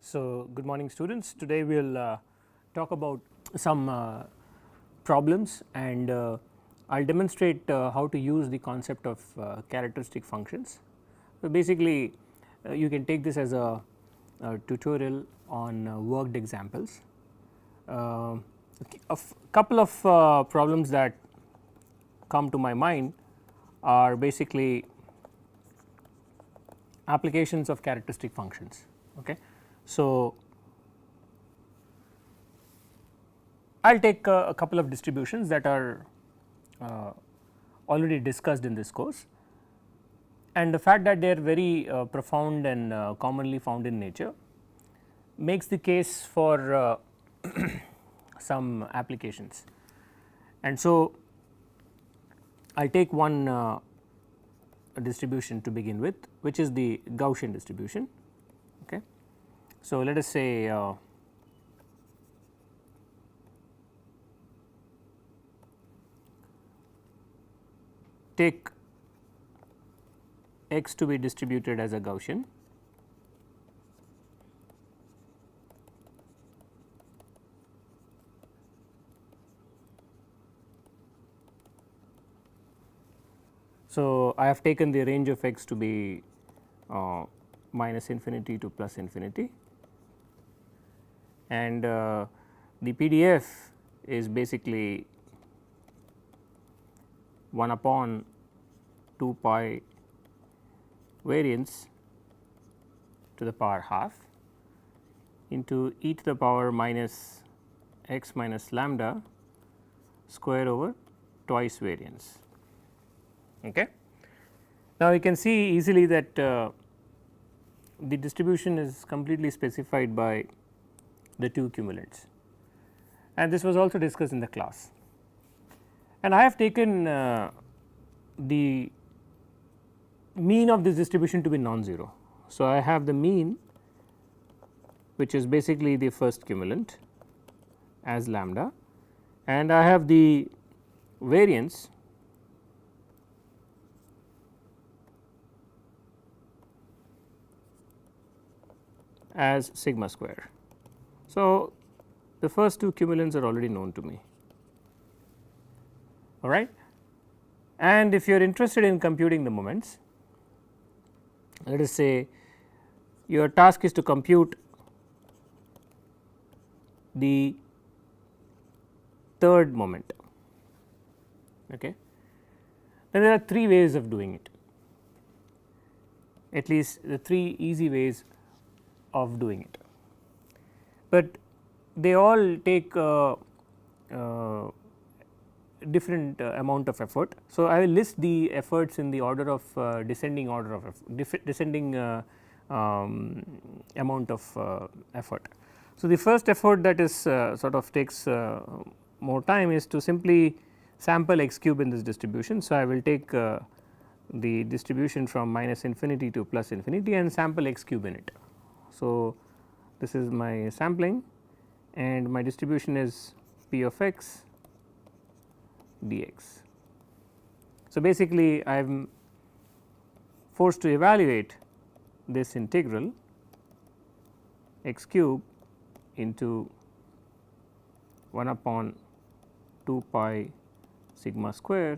So, good morning students. Today we will talk about some problems and I will demonstrate how to use the concept of characteristic functions. So, basically you can take this as a tutorial on worked examples. A couple of problems that come to my mind are basically applications of characteristic functions. Okay. So, I will take a couple of distributions that are already discussed in this course, and the fact that they are very profound and commonly found in nature makes the case for some applications. And so, I will take one distribution to begin with, which is the Gaussian distribution. Okay. So, let us say take x to be distributed as a Gaussian, so I have taken the range of x to be minus infinity to plus infinity, and the PDF is basically 1 upon 2 pi variance to the power half into e to the power minus x minus lambda square over twice variance. Okay. Now, you can see easily that the distribution is completely specified by the two cumulants, and this was also discussed in the class. And I have taken the mean of this distribution to be non-zero. So, I have the mean, which is basically the first cumulant as lambda, and I have the variance as sigma square. So, the first two cumulants are already known to me, all right. And if you are interested in computing the moments, let us say your task is to compute the third moment. Okay. Then there are three ways of doing it, at least the three easy ways of doing it, but they all take different amount of effort. So, I will list the efforts in the order of descending order of descending amount of effort. So, the first effort that is sort of takes more time is to simply sample x cube in this distribution. So, I will take the distribution from minus infinity to plus infinity and sample x cube in it. So, this is my sampling and my distribution is p of x dx. So, basically I am forced to evaluate this integral x cube into 1 upon 2 pi sigma square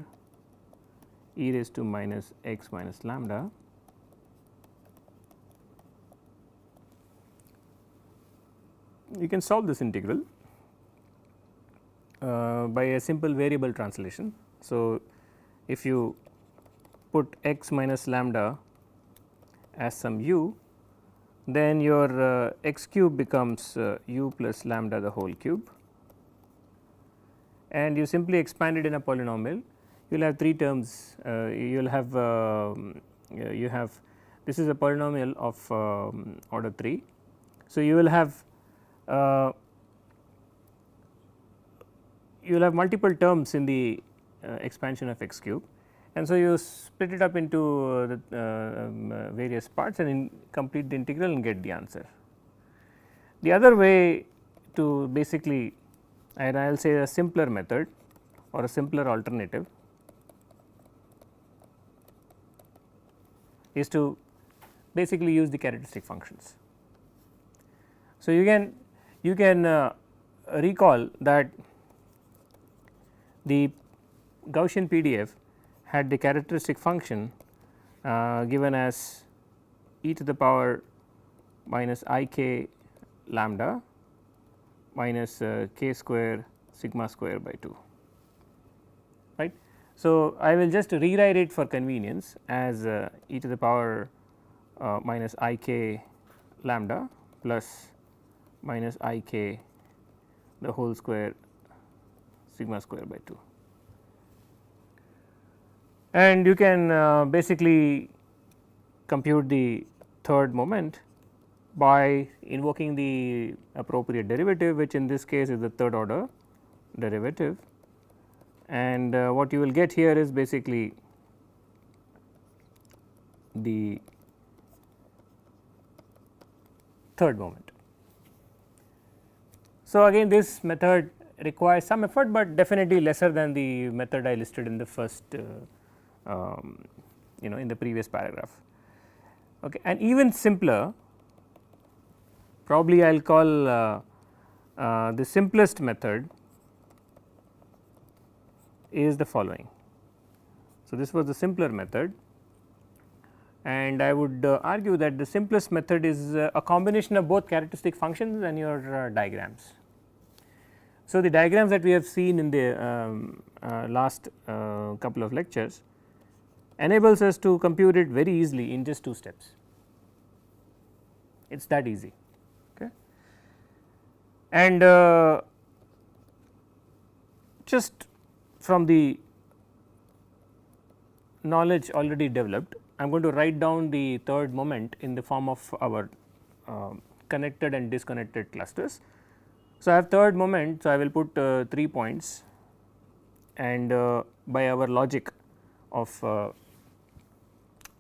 e raised to minus x minus lambda you can solve this integral by a simple variable translation. So, if you put x minus lambda as some u, then your x cube becomes u plus lambda the whole cube, and you simply expand it in a polynomial. You will have three terms. You will have this is a polynomial of order 3. So, you will have multiple terms in the expansion of x cube, and so you split it up into the various parts and complete the integral and get the answer. The other way to basically, and I will say a simpler method or a simpler alternative, is to basically use the characteristic functions. So, you can recall that the Gaussian PDF had the characteristic function given as e to the power minus I k lambda minus k square sigma square by 2, right. So, I will just rewrite it for convenience as e to the power minus I k lambda plus minus I k the whole square sigma square by 2. And you can basically compute the third moment by invoking the appropriate derivative, which in this case is the third order derivative, and what you will get here is basically the third moment. So, again this method requires some effort, but definitely lesser than the method I listed in the first in the previous paragraph. Okay. And even simpler, probably I will call the simplest method is the following. So, this was the simpler method, and I would argue that the simplest method is a combination of both characteristic functions and your diagrams. So, the diagrams that we have seen in the last couple of lectures enables us to compute it very easily in just 2 steps. It is that easy. Okay. And just from the knowledge already developed, I am going to write down the third moment in the form of our connected and disconnected clusters. So, I have third moment. So, I will put 3 points, and by our logic of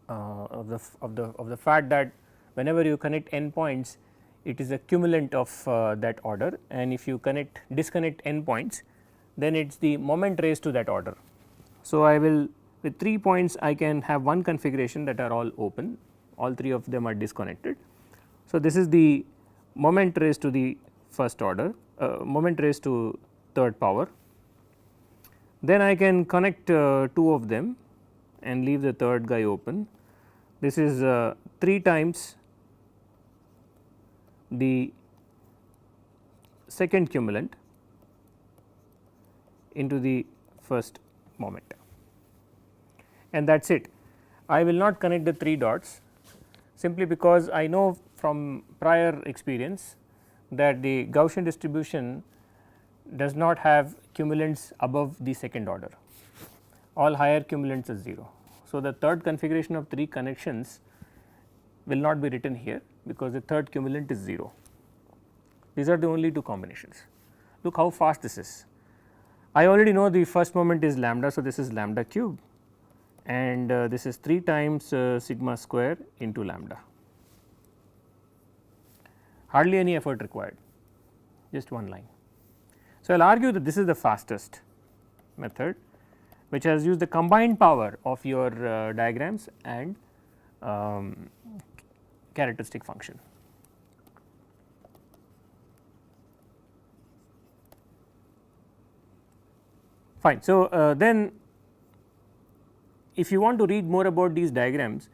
the fact that whenever you connect n points, it is a cumulant of that order, and if you disconnect n points, then it is the moment raised to that order. So, I will with 3 points I can have one configuration that are all open, all 3 of them are disconnected. So, this is the moment raised to the first order, moment raised to third power. Then I can connect 2 of them and leave the third guy open. This is 3 times the second cumulant into the first moment, and that is it. I will not connect the 3 dots simply because I know from prior experience that the Gaussian distribution does not have cumulants above the second order, all higher cumulants are 0. So, the third configuration of 3 connections will not be written here because the third cumulant is 0. These are the only 2 combinations. Look how fast this is. I already know the first moment is lambda. So, this is lambda cube, and this is 3 times sigma square into lambda. Hardly any effort required, just one line. So, I will argue that this is the fastest method, which has used the combined power of your diagrams and characteristic function. Fine. So, then if you want to read more about these diagrams,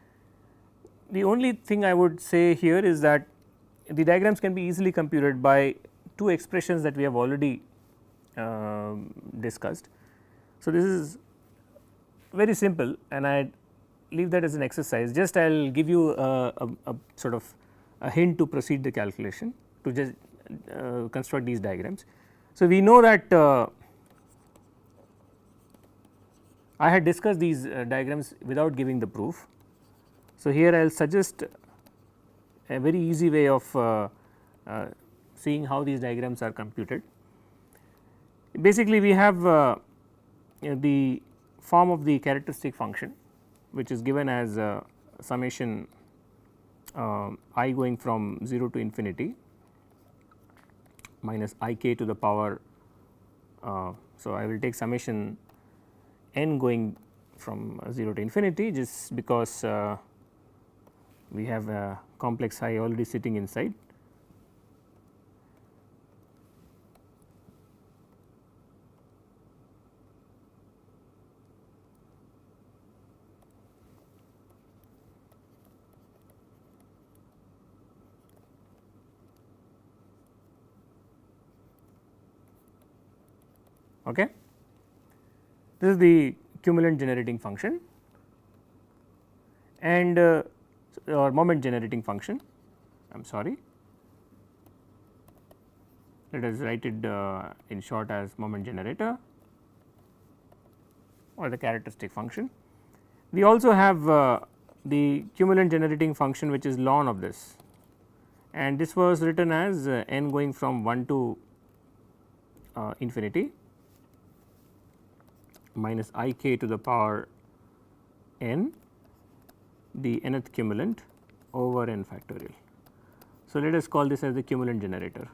the only thing I would say here is that the diagrams can be easily computed by 2 expressions that we have already discussed. So, this is very simple, and I leave that as an exercise. Just I will give you a sort of a hint to proceed the calculation to just construct these diagrams. So, we know that I had discussed these diagrams without giving the proof. So, here I will suggest a very easy way of seeing how these diagrams are computed. Basically, we have the form of the characteristic function, which is given as summation I going from 0 to infinity minus I k to the power. So, I will take summation n going from 0 to infinity, just because we have a complex I already sitting inside. Okay. This is the cumulant generating function and or moment generating function, I am sorry, let us write it in short as moment generator or the characteristic function. We also have the cumulant generating function which is ln of this, and this was written as n going from 1 to infinity minus I k to the power n, the nth cumulant over n factorial. So, let us call this as the cumulant generator.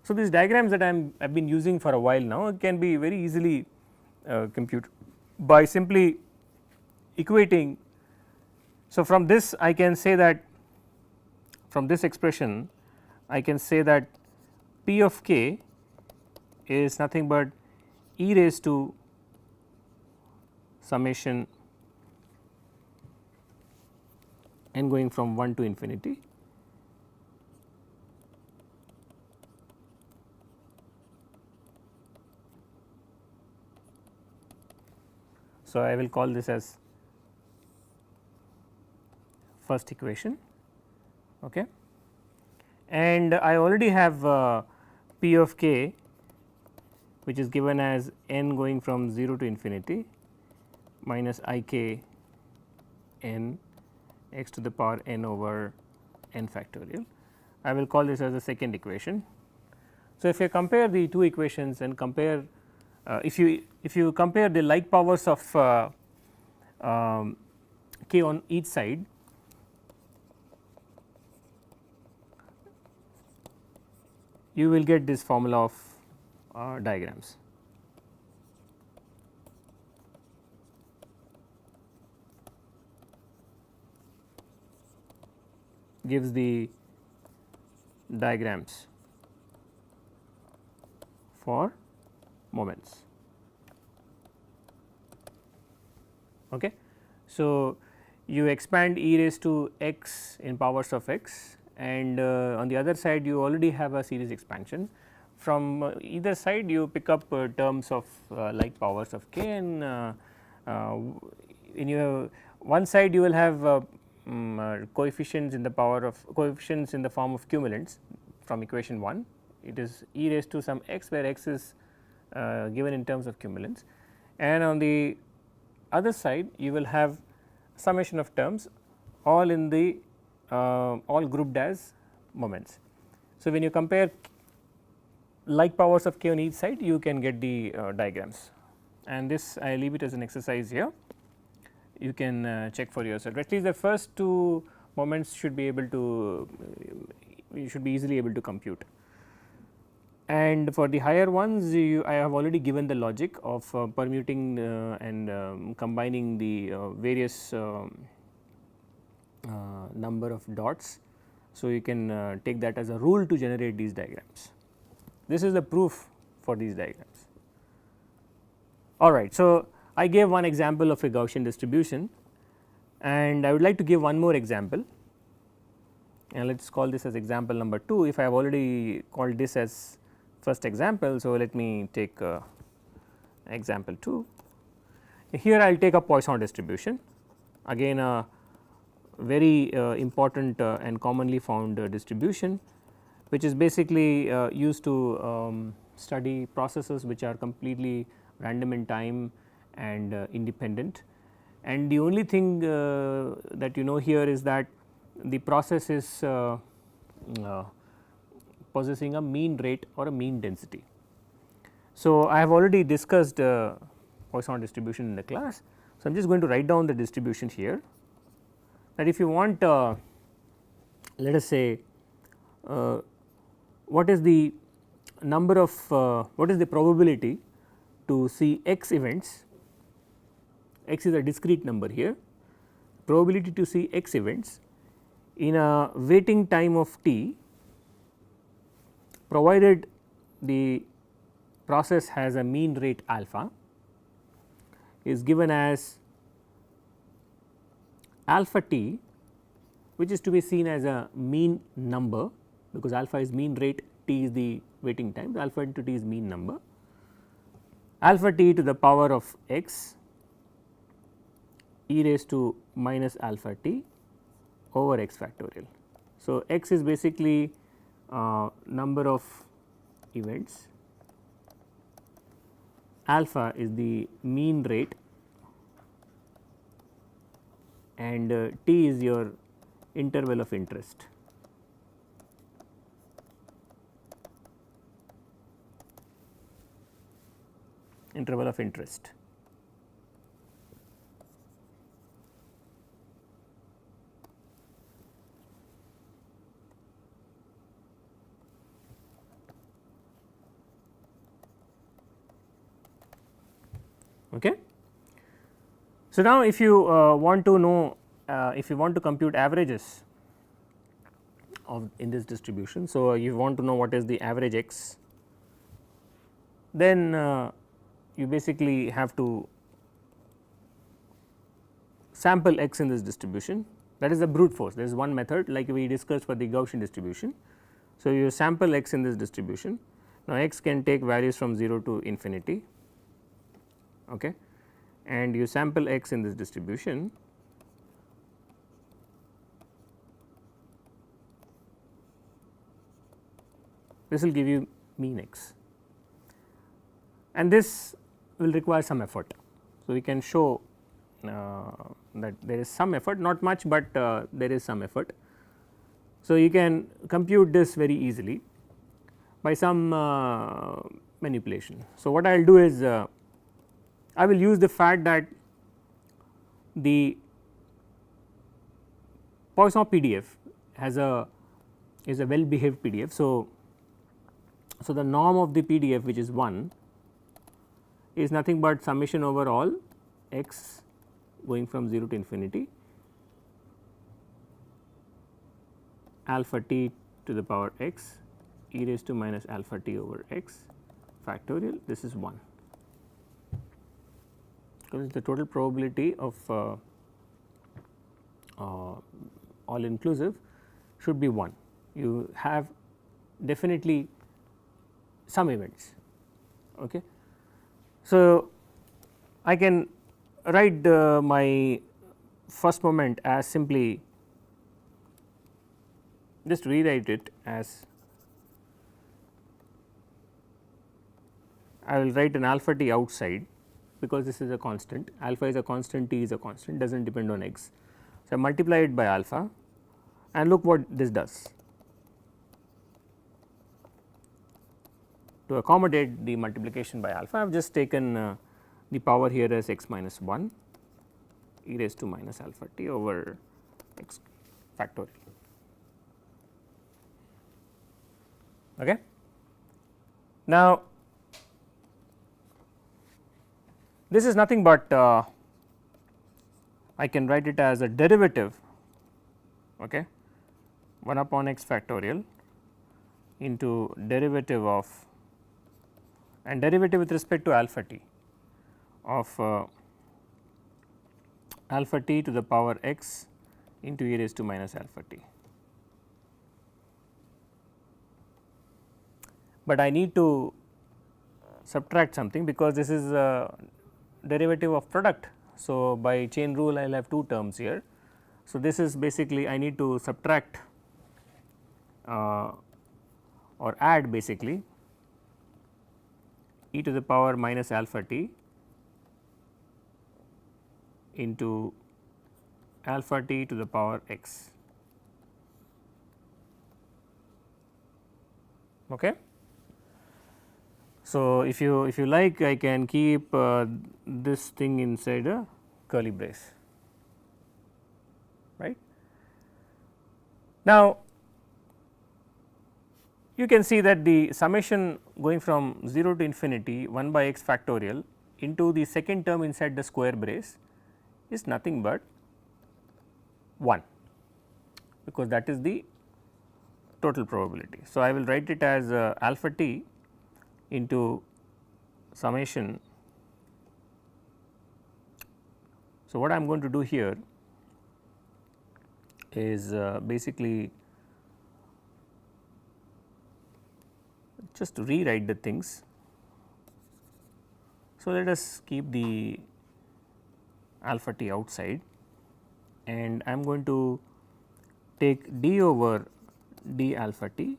So, these diagrams that I have been using for a while now can be very easily computed by simply equating. So, from this I can say that, from this expression I can say that P of k is nothing but e raised to summation n going from 1 to infinity So, I will call this as first equation, okay. And I already have P of k which is given as n going from 0 to infinity minus I k n x to the power n over n factorial. I will call this as the second equation. So, if you compare the two equations and compare if you compare the like powers of k on each side, you will get this formula of diagrams. Gives the diagrams for moments. Okay. So, you expand e raised to x in powers of x, and on the other side you already have a series expansion. From either side you pick up terms of like powers of k, and in your one side you will have coefficients in the power of coefficients in the form of cumulants from equation 1. It is e raised to some x, where x is given in terms of cumulants, and on the other side you will have summation of terms all in the all grouped as moments. So, when you compare like powers of k on each side, you can get the diagrams, and this I leave it as an exercise here. You can check for yourself. At least the first two moments should be able to you should be easily able to compute. And for the higher ones, I have already given the logic of permuting and combining the various number of dots. So, you can take that as a rule to generate these diagrams. This is the proof for these diagrams. Alright. So, I gave one example of a Gaussian distribution, and I would like to give one more example, and let us call this as example number 2. If I have already called this as first example, so let me take example 2. Here I will take a Poisson distribution, again a very important and commonly found distribution, which is basically used to study processes which are completely random in time and independent. And the only thing that you know here is that the process is possessing a mean rate or a mean density. So, I have already discussed Poisson distribution in the class. So, I am just going to write down the distribution here, that if you want let us say what is the number of what is the probability to see x events, x is a discrete number here, probability to see x events in a waiting time of t, provided the process has a mean rate alpha, is given as alpha t, which is to be seen as a mean number because alpha is mean rate, t is the waiting time, alpha into t is mean number, alpha t to the power of x e raised to minus alpha t over x factorial. So, x is basically number of events, alpha is the mean rate, and t is your interval of interest. Interval of interest. Okay. So, now if you want to know, if you want to compute averages of in this distribution. So, you want to know what is the average x, then you basically have to sample x in this distribution, that is a brute force. There is one method like we discussed for the Gaussian distribution. So, you sample x in this distribution. Now, x can take values from 0 to infinity, okay, and you sample x in this distribution. This will give you mean x, and this will require some effort. So, we can show that there is some effort, not much, but there is some effort. So, you can compute this very easily by some manipulation. So, what I will do is I will use the fact that the Poisson PDF has is a well behaved PDF. So, the norm of the PDF, which is 1, is nothing but summation over all x going from 0 to infinity alpha t to the power x e raised to minus alpha t over x factorial. This is 1, because the total probability of all inclusive should be 1. You have definitely some events. Okay. So, I can write my first moment as simply, just rewrite it as, I will write an alpha t outside, because this is a constant, alpha is a constant, t is a constant, does not depend on x. So, I multiply it by alpha and look what this does. To accommodate the multiplication by alpha, I have just taken the power here as x minus 1 e raised to minus alpha t over x factorial. Okay. Now, this is nothing but I can write it as a derivative, okay, 1 upon x factorial into derivative of, and derivative with respect to alpha t of alpha t to the power x into e raised to minus alpha t. But I need to subtract something, because this is a derivative of product. So, by chain rule I will have 2 terms here. So, this is basically I need to subtract or add basically e to the power minus alpha t into alpha t to the power x. Okay. So, if you like, I can keep this thing inside a curly brace, right. Now, you can see that the summation going from 0 to infinity 1 by x factorial into the second term inside the square brace is nothing but 1, because that is the total probability. So, I will write it as alpha t into summation. So, what I am going to do here is basically just to rewrite the things. So, let us keep the alpha t outside, and I am going to take d over d alpha t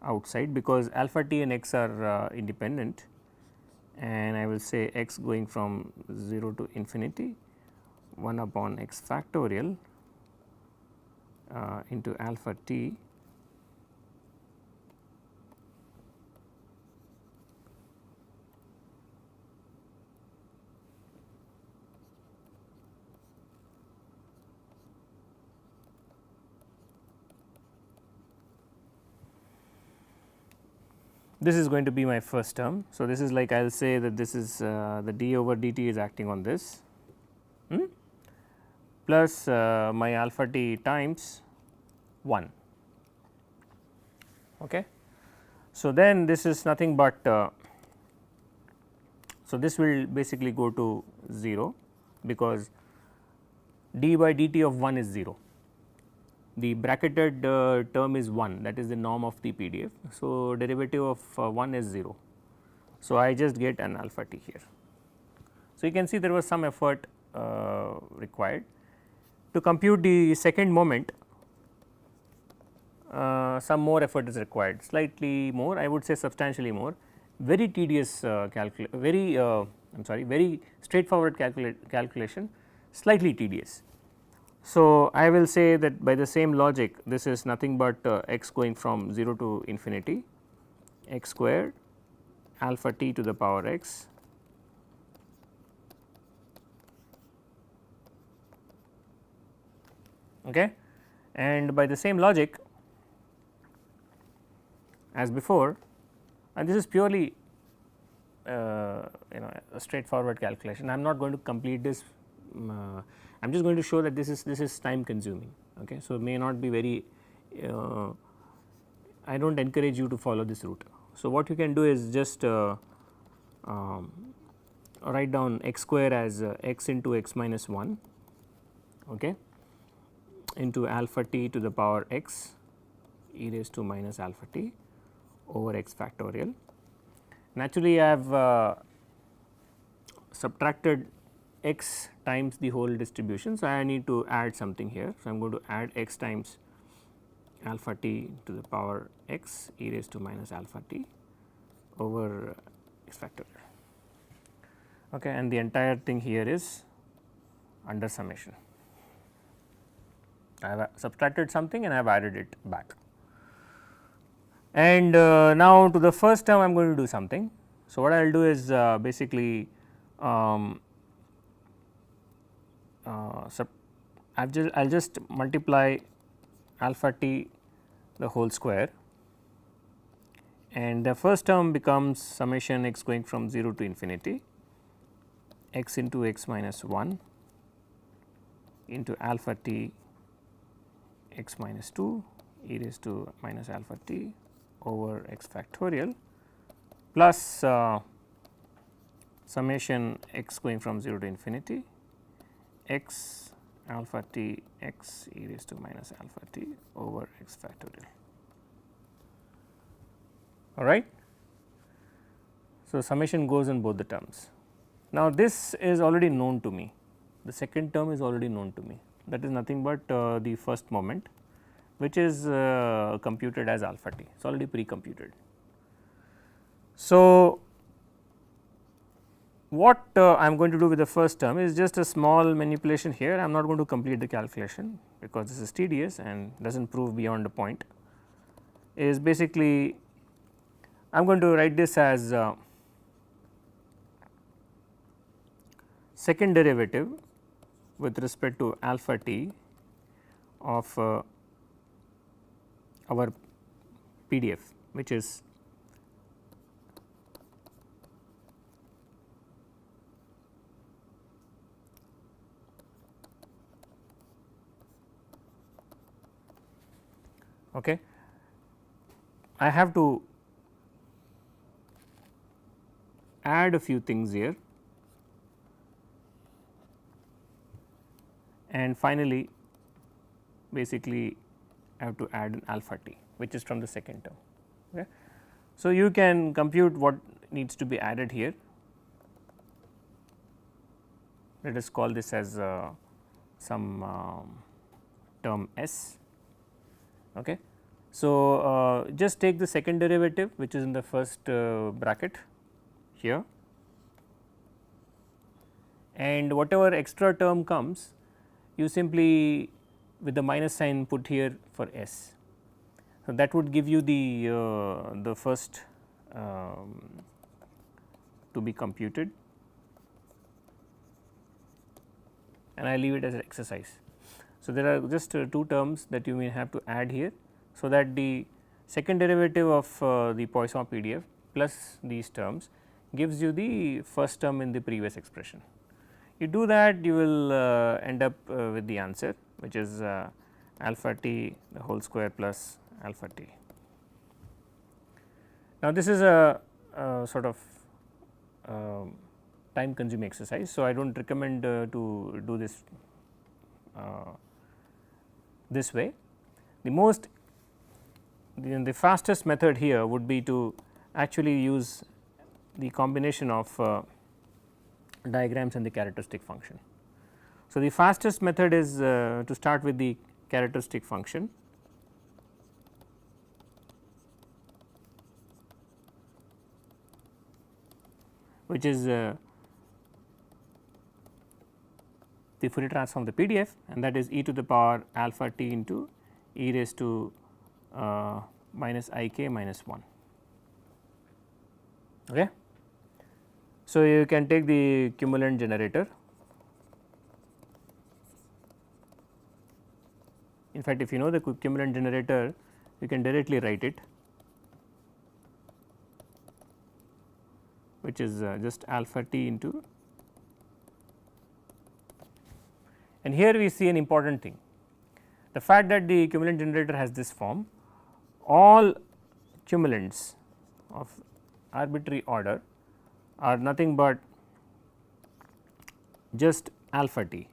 outside, because alpha t and x are independent, and I will say x going from 0 to infinity 1 upon x factorial into alpha t this is going to be my first term. So, this is like I will say that this is the d over dt is acting on this plus my alpha t times 1. Okay. So, then this is nothing but so this will basically go to 0, because d by dt of 1 is 0. The bracketed term is 1, that is the norm of the PDF. So, derivative of 1 is 0. So, I just get an alpha t here. So, you can see there was some effort required to compute the second moment. Some more effort is required, slightly more, I would say substantially more, very tedious very straightforward calculation, slightly tedious. So, I will say that by the same logic, this is nothing but x going from 0 to infinity x squared alpha t to the power x okay. And by the same logic as before, and this is purely a straightforward calculation. I am not going to complete this. I am just going to show that this is time consuming. Okay. So, may not be very I do not encourage you to follow this route. So, what you can do is just write down x square as x into x minus 1 okay, into alpha t to the power x e raised to minus alpha t over x factorial. Naturally, I have subtracted x times the whole distribution. So, I need to add something here. So, I am going to add x times alpha t to the power x e raised to minus alpha t over x factorial okay, and the entire thing here is under summation. I have subtracted something and I have added it back. And now to the first term I am going to do something. So, what I will do is basically I will just multiply alpha t the whole square, and the first term becomes summation x going from 0 to infinity x into x minus 1 into alpha t x minus 2 e raised to minus alpha t over x factorial plus summation x going from 0 to infinity x alpha t x e raised to minus alpha t over x factorial. All right. So, summation goes in both the terms. Now, this is already known to me, the second term is already known to me, that is nothing but the first moment, which is computed as alpha t, it is already pre-computed. So, what I am going to do with the first term is just a small manipulation here. I am not going to complete the calculation because this is tedious and does not prove beyond a point, is basically I am going to write this as second derivative with respect to alpha t of our PDF, which is okay. I have to add a few things here, and finally basically I have to add an alpha t, which is from the second term. Okay. So, you can compute what needs to be added here. Let us call this as some term s. Okay. So, just take the second derivative which is in the first bracket here, and whatever extra term comes you simply with the minus sign put here for s. So, that would give you the first to be computed, and I leave it as an exercise. So, there are just two terms that you may have to add here. So, that the second derivative of the Poisson PDF plus these terms gives you the first term in the previous expression. You do that, you will end up with the answer, which is alpha t the whole square plus alpha t. Now, this is a sort of time consuming exercise. So, I do not recommend to do this this way. The fastest method here would be to actually use the combination of diagrams and the characteristic function. So, the fastest method is to start with the characteristic function, which is the Fourier transform of the PDF, and that is e to the power alpha t into e raised to minus I k minus 1. Okay. So, you can take the cumulant generator. In fact, if you know the cumulant generator, you can directly write it, which is just alpha t into, and here we see an important thing. The fact that the cumulant generator has this form, all cumulants of arbitrary order are nothing but just alpha t.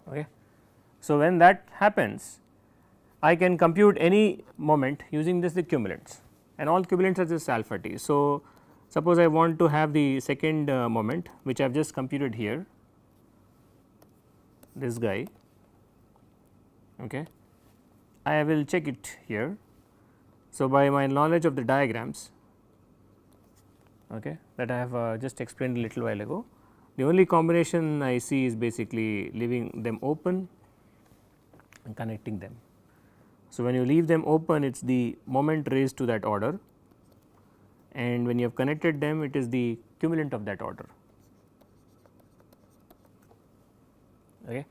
Okay. So, when that happens, I can compute any moment using this the cumulants, and all cumulants are just alpha t. So, suppose I want to have the second moment which I have just computed here, this guy. Okay. I will check it here. So, by my knowledge of the diagrams, okay, that I have just explained a little while ago, the only combination I see is basically leaving them open and connecting them. So, when you leave them open, it is the moment raised to that order, and when you have connected them, it is the cumulant of that order. Okay.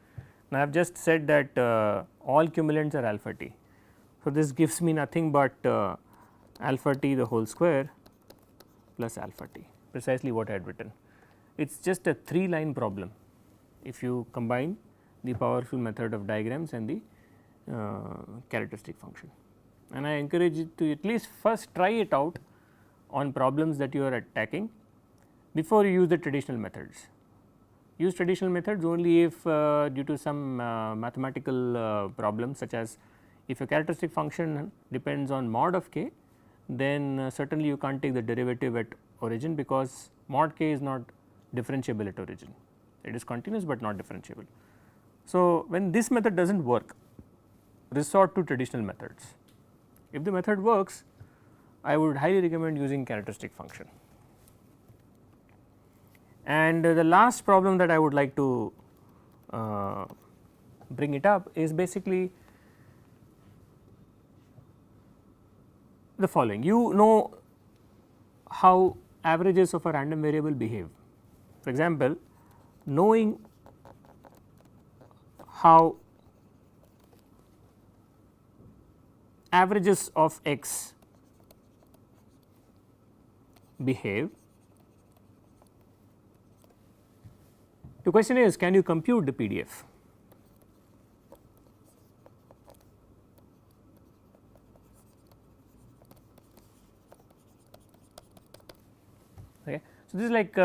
Now, I have just said that all cumulants are alpha t. So, this gives me nothing but alpha t the whole square plus alpha t, precisely what I had written. It is just a 3 line problem if you combine the powerful method of diagrams and the characteristic function, and I encourage you to at least first try it out on problems that you are attacking before you use the traditional methods. Use traditional methods only if due to some mathematical problems, such as if a characteristic function depends on mod of k, then certainly you can't take the derivative at origin, because mod k is not differentiable at origin, it is continuous but not differentiable. So, when this method does not work, resort to traditional methods. If the method works, I would highly recommend using characteristic function. And the last problem that I would like to bring it up is basically the following. You know how averages of a random variable behave. For example, knowing how averages of x behave, the question is, can you compute the PDF? Okay. So, this is like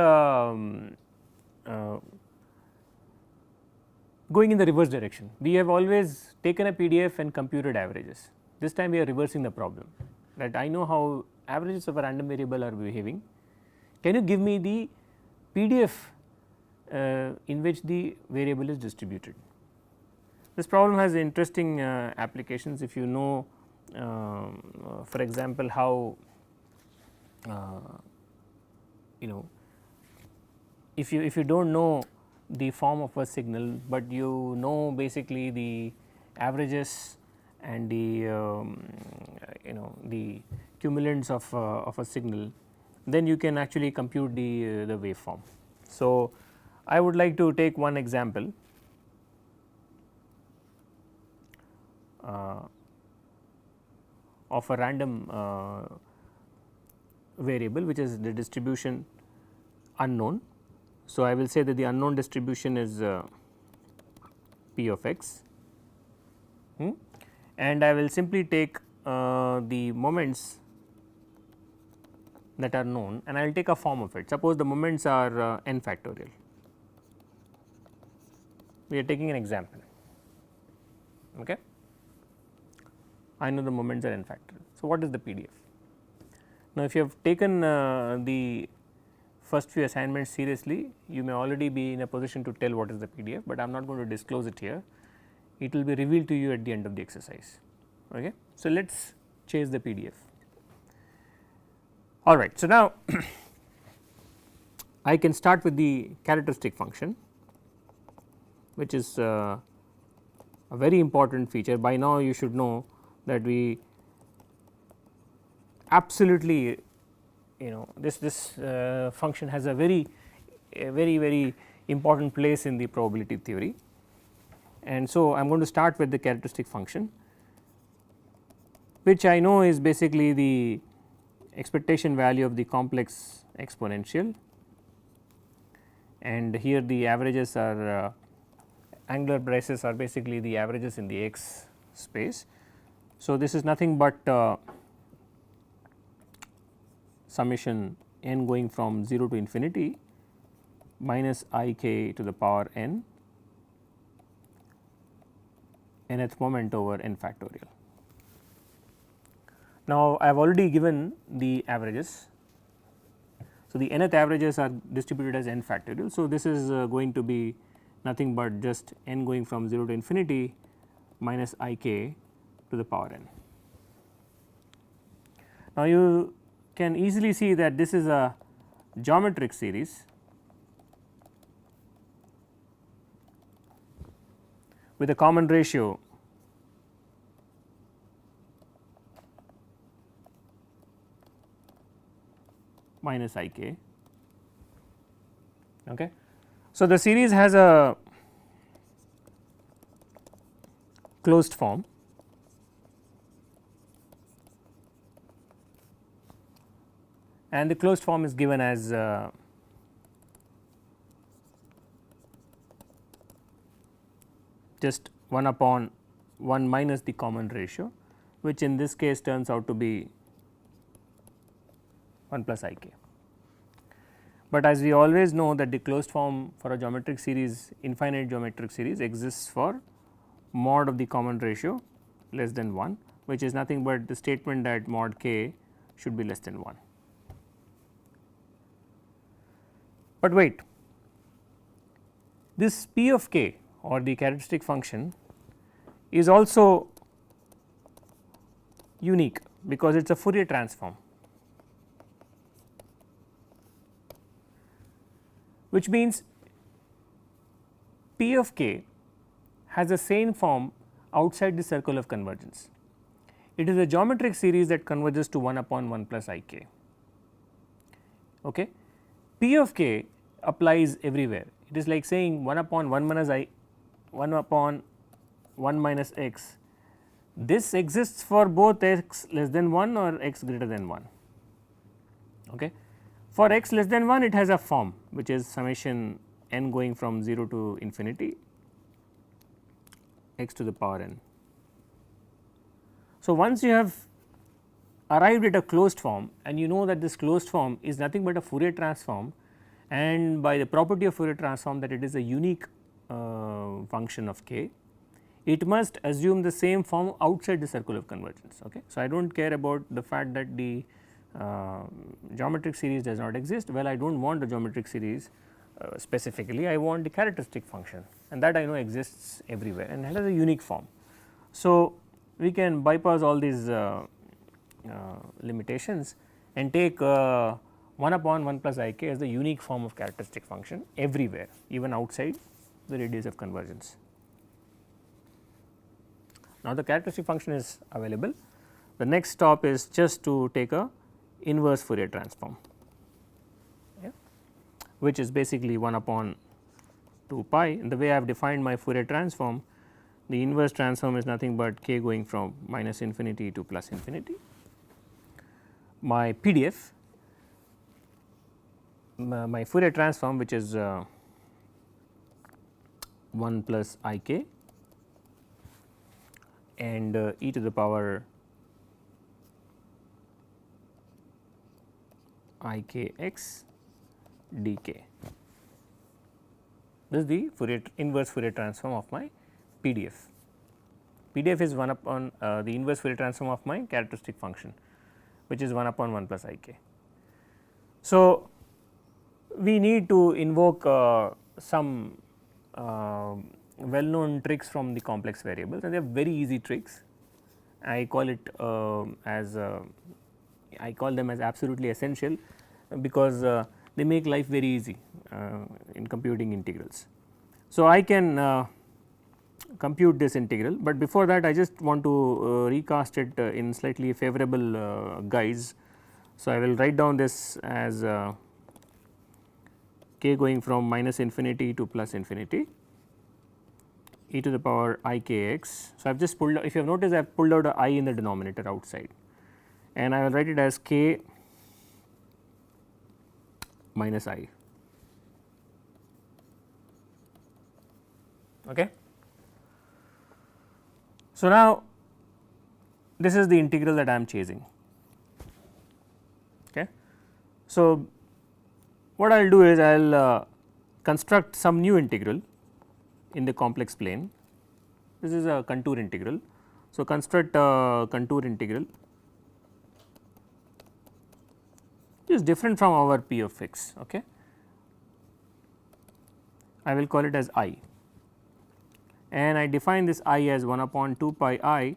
going in the reverse direction. We have always taken a PDF and computed averages. This time we are reversing the problem, that I know how averages of a random variable are behaving. Can you give me the PDF in which the variable is distributed? This problem has interesting applications if you know, for example, how if you do not know the form of a signal, but you know basically the averages and the the cumulants of a signal, then you can actually compute the waveform. So, I would like to take one example of a random variable which is the distribution unknown. So, I will say that the unknown distribution is p of x, and I will simply take the moments that are known and I will take a form of it. Suppose the moments are n factorial. We are taking an example. Okay. I know the moments are n factorial. So, what is the PDF? Now, if you have taken the first few assignments seriously, you may already be in a position to tell what is the PDF, but I am not going to disclose it here. It will be revealed to you at the end of the exercise. Okay. So, let us chase the PDF. All right. So, now I can start with the characteristic function, which is a very important feature. By now, you should know that we absolutely this function has a very important place in the probability theory, and so I am going to start with the characteristic function, which I know is basically the expectation value of the complex exponential, and here the averages are angular braces are basically the averages in the x space. So, this is nothing but summation n going from 0 to infinity minus I k to the power n nth moment over n factorial. Now, I have already given the averages. So, the nth averages are distributed as n factorial. So, this is going to be nothing but just n going from 0 to infinity minus I k to the power n. Now, you can easily see that this is a geometric series with a common ratio minus I k. Okay. So, the series has a closed form, and the closed form is given as just 1 upon 1 minus the common ratio, which in this case turns out to be 1 plus I k. But as we always know that the closed form for a geometric series, infinite geometric series, exists for mod of the common ratio less than 1, which is nothing but the statement that mod k should be less than 1. But wait, this p of k or the characteristic function is also unique because it is a Fourier transform, which means p of k has the same form outside the circle of convergence. It is a geometric series that converges to 1 upon 1 plus I k. Okay. P of k applies everywhere. It is like saying 1 upon 1 minus I 1 upon 1 minus x. This exists for both x less than 1 or x greater than 1. Okay. For x less than 1, it has a form which is summation n going from 0 to infinity x to the power n. So, once you have arrived at a closed form and you know that this closed form is nothing but a Fourier transform, and by the property of Fourier transform that it is a unique function of k, it must assume the same form outside the circle of convergence. Okay. So, I do not care about the fact that the geometric series does not exist. Well, I do not want the geometric series specifically, I want the characteristic function, and that I know exists everywhere and it has a unique form. So, we can bypass all these limitations and take 1 upon 1 plus I k as the unique form of characteristic function everywhere, even outside the radius of convergence. Now, the characteristic function is available. The next stop is just to take a inverse Fourier transform, which is basically 1 upon 2 pi. In the way I have defined my Fourier transform, the inverse transform is nothing but k going from minus infinity to plus infinity. My PDF, my Fourier transform, which is 1 plus I k and e to the power I k x d k. This is the inverse Fourier transform of my PDF. PDF is 1 upon the inverse Fourier transform of my characteristic function, which is 1 upon 1 plus I k. So, we need to invoke some well known tricks from the complex variables, and they are very easy tricks. I call it I call them as absolutely essential, because they make life very easy in computing integrals. So, I can compute this integral, but before that I just want to recast it in slightly favorable guise. So, I will write down this as k going from minus infinity to plus infinity e to the power I k x. So, I have just pulled out, if you have noticed, I have pulled out a I in the denominator outside, and I will write it as k minus I. Okay. So, now this is the integral that I am chasing. Okay. So, what I will do is I will construct some new integral in the complex plane. This is a contour integral. So, construct a contour integral which is different from our p of x. Okay. I will call it as I, and I define this I as 1 upon 2 pi I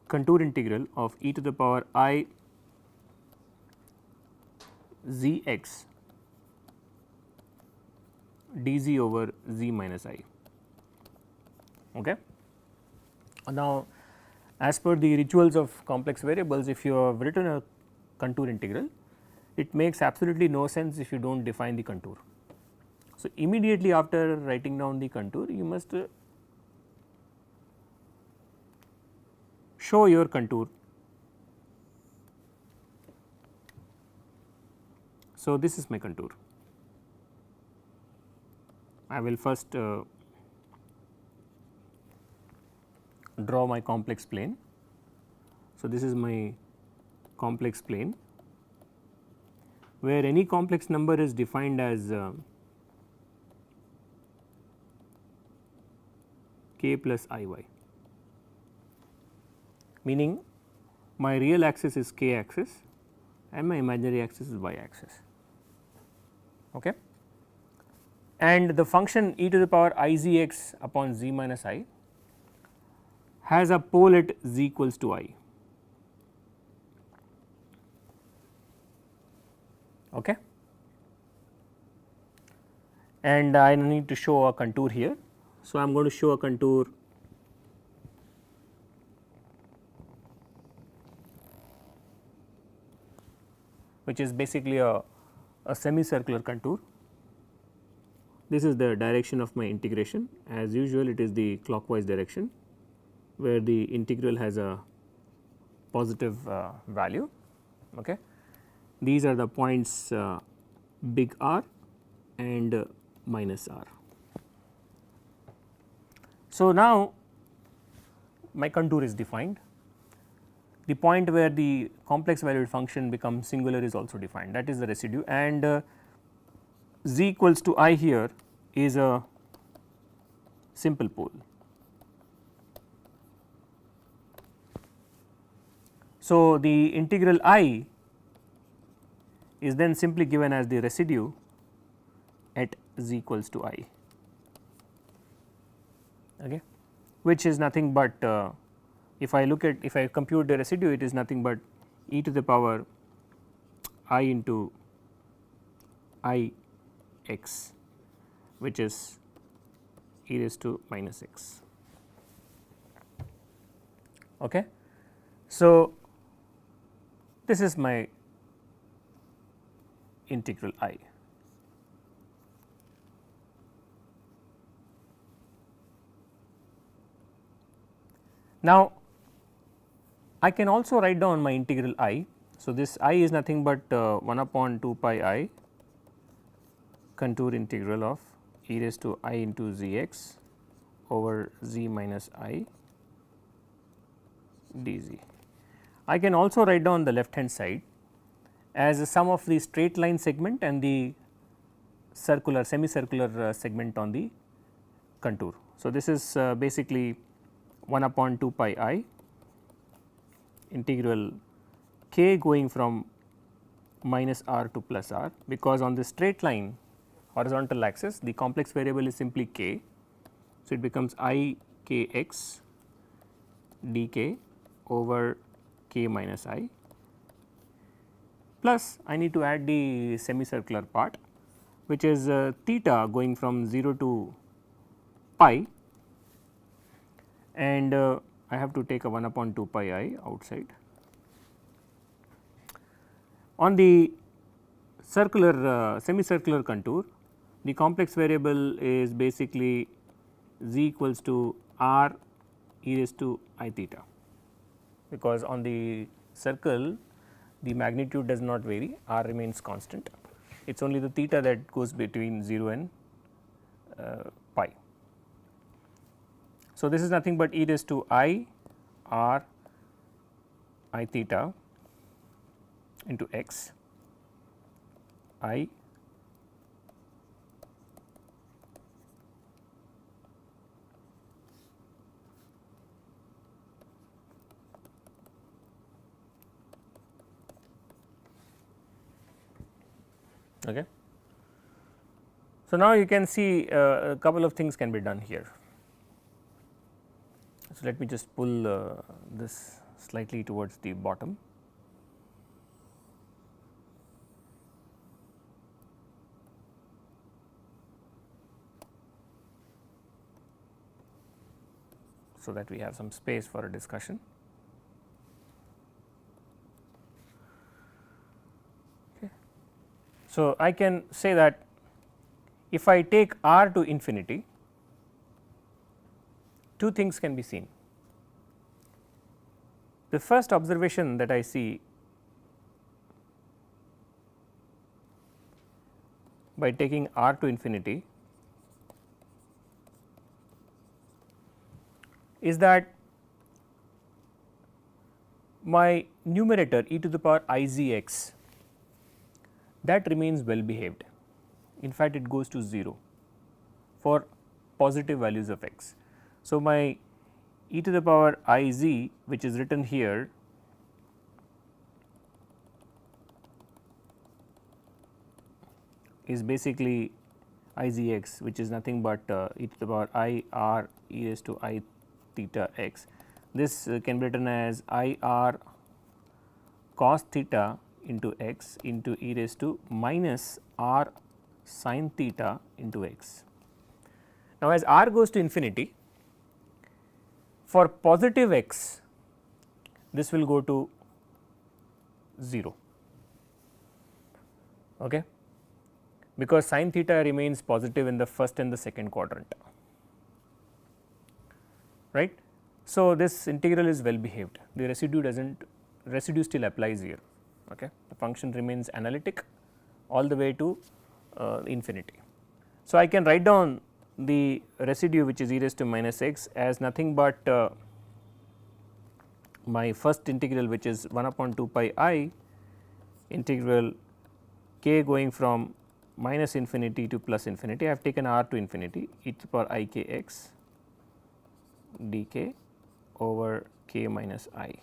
contour integral of e to the power I z x dz over z minus I. Okay. Now, as per the rituals of complex variables, if you have written a contour integral, it makes absolutely no sense if you do not define the contour. So, immediately after writing down the contour, you must show your contour. So, this is my contour. I will first draw my complex plane. So, this is my complex plane, where any complex number is defined as k plus I y, meaning my real axis is k axis and my imaginary axis is y axis. Okay. And the function e to the power I z x upon z minus I has a pole at z equals to I. Okay. And I need to show a contour here. So, I am going to show a contour which is basically a semicircular contour. This is the direction of my integration. As usual, it is the clockwise direction, where the integral has a positive value. Okay. These are the points big R and minus R. So, now my contour is defined. The point where the complex valued function becomes singular is also defined, that is the residue, and z equals to I here is a simple pole. So, the integral I is then simply given as the residue at z equals to I, okay, which is nothing but if I compute the residue, it is nothing but e to the power I into I x, which is e raised to minus x. Okay. So, this is my integral I. Now, I can also write down my integral I. So, this I is nothing but 1 upon 2 pi I contour integral of e raised to I into z x over z minus I dz. I can also write down the left hand side as a sum of the straight line segment and the circular semicircular segment on the contour. So, this is basically 1 upon 2 pi I integral k going from minus r to plus r, because on the straight line horizontal axis the complex variable is simply k. So, it becomes I k x dk over k minus I, plus I need to add the semicircular part, which is theta going from 0 to pi, and I have to take a 1 upon 2 pi I outside. On the circular semicircular contour, the complex variable is basically z equals to r e raised to I theta, because on the circle the magnitude does not vary, r remains constant, it is only the theta that goes between 0 and pi. So, this is nothing but e raised to I r I theta into x I okay. So, now you can see a couple of things can be done here. So, let me just pull this slightly towards the bottom. So that we have some space for a discussion. Okay. So, I can say that if I take r to infinity, two things can be seen. The first observation that I see by taking r to infinity is that my numerator e to the power I z x, that remains well behaved. In fact, it goes to 0 for positive values of x. So, my e to the power I z, which is written here, is basically I z x, which is nothing but e to the power I r e raised to I theta x. This can be written as I r cos theta into x into e raised to minus r sin theta into x. Now, as r goes to infinity, for positive x, this will go to 0, okay, because sin theta remains positive in the first and the second quadrant, right. So, this integral is well behaved, the residue still applies here, okay. The function remains analytic all the way to infinity. So, I can write down the residue, which is e raised to minus x, as nothing but my first integral, which is 1 upon 2 pi I integral k going from minus infinity to plus infinity. I have taken r to infinity e to the power I k x dk over k minus I.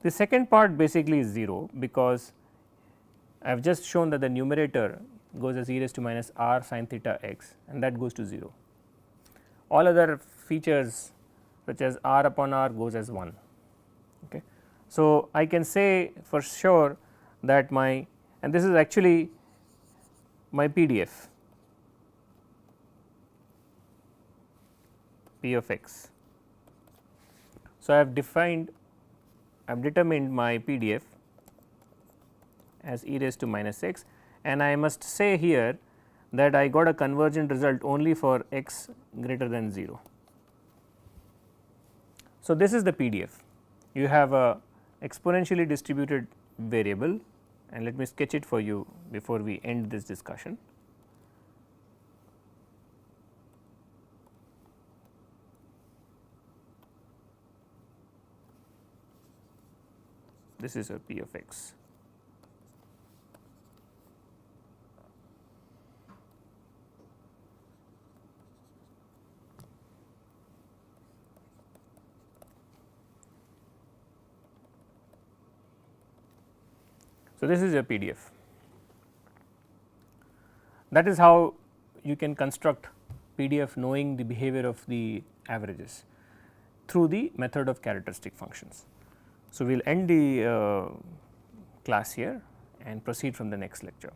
The second part basically is 0, because I have just shown that the numerator goes as e raised to minus r sin theta x, and that goes to 0. All other features such as r upon r goes as 1. Okay. So, I can say for sure that my, and this is actually my PDF p of x. So, I have determined my PDF as e raised to minus x, and I must say here that I got a convergent result only for x greater than 0. So, this is the PDF. You have a exponentially distributed variable, and let me sketch it for you before we end this discussion. This is a p of x. So, this is a PDF. That is how you can construct PDF knowing the behavior of the averages through the method of characteristic functions. So, we will end the class here and proceed from the next lecture.